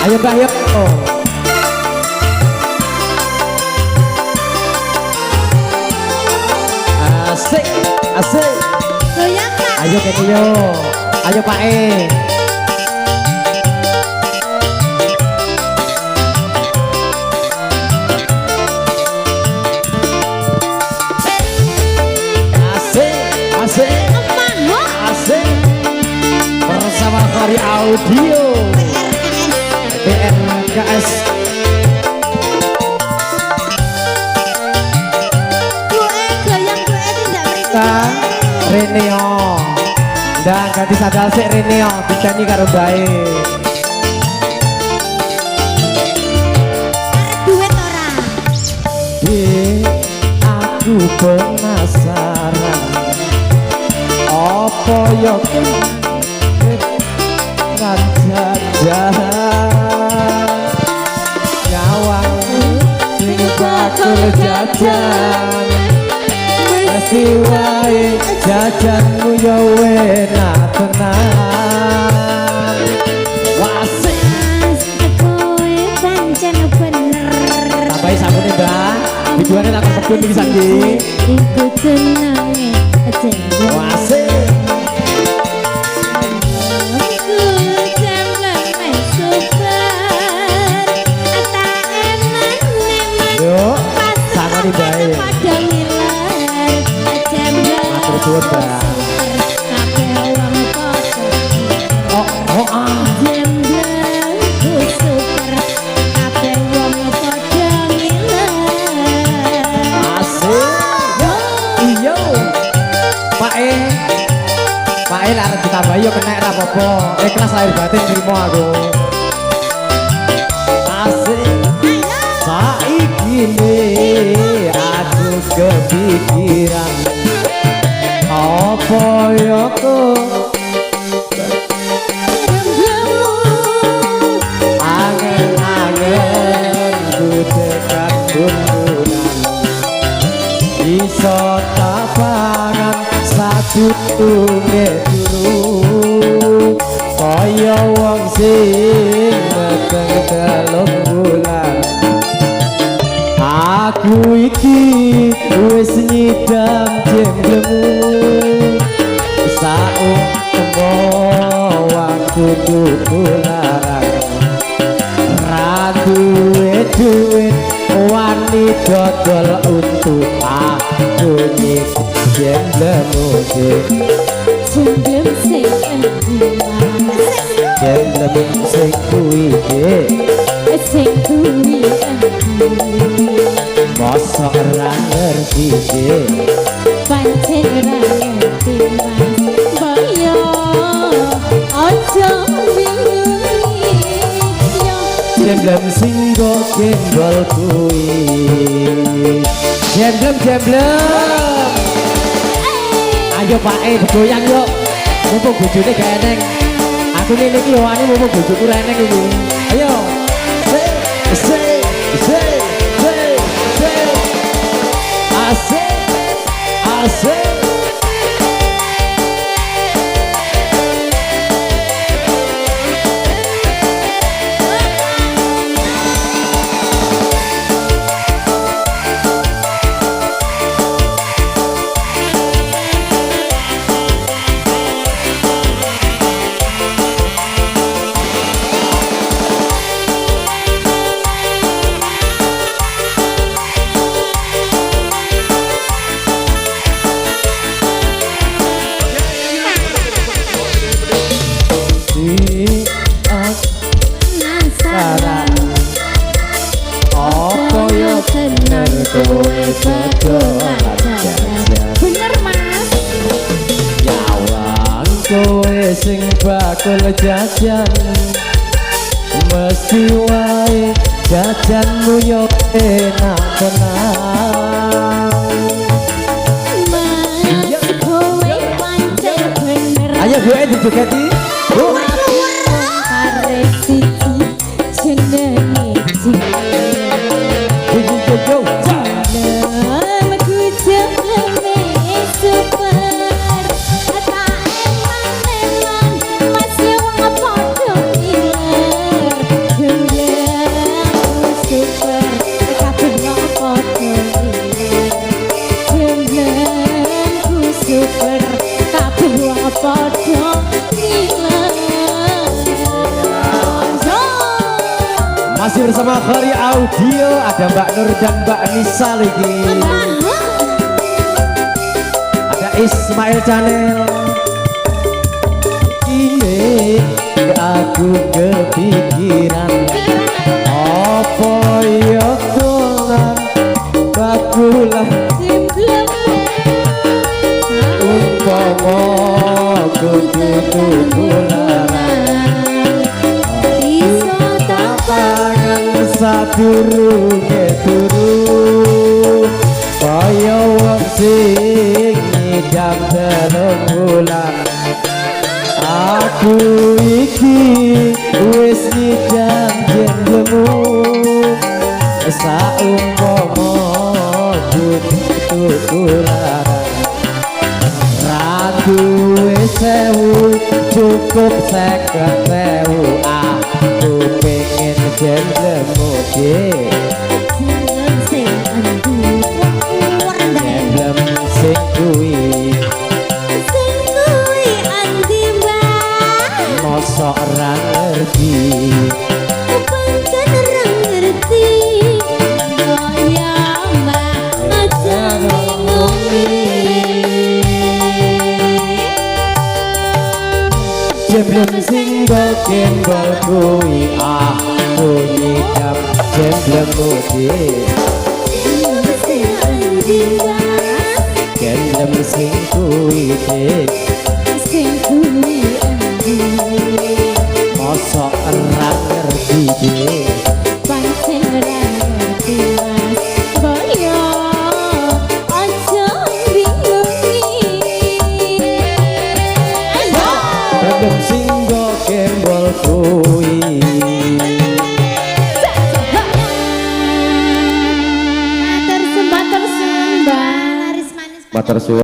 Ayo Mbak yuk. Oh. Asik, asik. Goyang Pak. Ayo Kiki yo. Ayo Pak E. Asik, asik. Asik. Bersama Fari Audio. PRKS. Reneo dan ganti sadal sik Reneo ditani karo bae duit ora aku penasaran apa yo kan jajan nyawang sing bakal jajan mesti wae jajanmu yo enak tenan wasik kowe pancen bener tambahi sakune Mbak tujuane tak kebun iki Sandi iku jenenge jenenge wasik yuk sakone bae matur suwun Mbak Pak E arep ditambahi yo kena ra apa-apa. Ikhlas lahir batin nrimo aku. Asik. Saiki ne aku kepikiran. Apa yo kok angen-angen ku tekan bunduran. Iso tapangan sadutunge turu kaya wong sing meteng dalem bulan aku iki wis nyidam jemblemu saumpama waktu tutularang ra duwe duit wani dodol untuk aku nyidam jemblemu jenglem sing endi jemblem sing kuwi sing kuwi mosok ora ngerti pancen ora ngerti Mas boyo aja bingung jemblem sing go gembol kuwi jemblem ayo Pak E goyang yuk mumpung bojone gak eneng aku ini iki wani mumpung bojoku ra eneng iki ayo asik asik bener Mas nyawang kowe sing bakal jajan mesti wae jajanmu yo enak tenan Mas kowe pancen bener ayo gue dijogeti arek siji jenenge yo bersama Khari Audio, ada Mbak Nur dan Mbak Nisa lagi. Ada Ismail Channel. Kini aku kepikiran apa ya kolan bakulah umpama kudu tularan iso tangan sadurunge turu kaya wong sing ngidam telung bulan. Aku iki wis ngidam jenengmu saumpama kudu tularan ratu wis sewu cukup 50.000 aku pengen jenengmu dek jeneng sing kuwi mosok ra ngerti Jemblem singgol kembal kuwi aku nyidam jemblem dek jemblem sing kuwi dek mosok ra ngerti dek jemblem singgol kembal kuwi Matur sembah. matur suwun.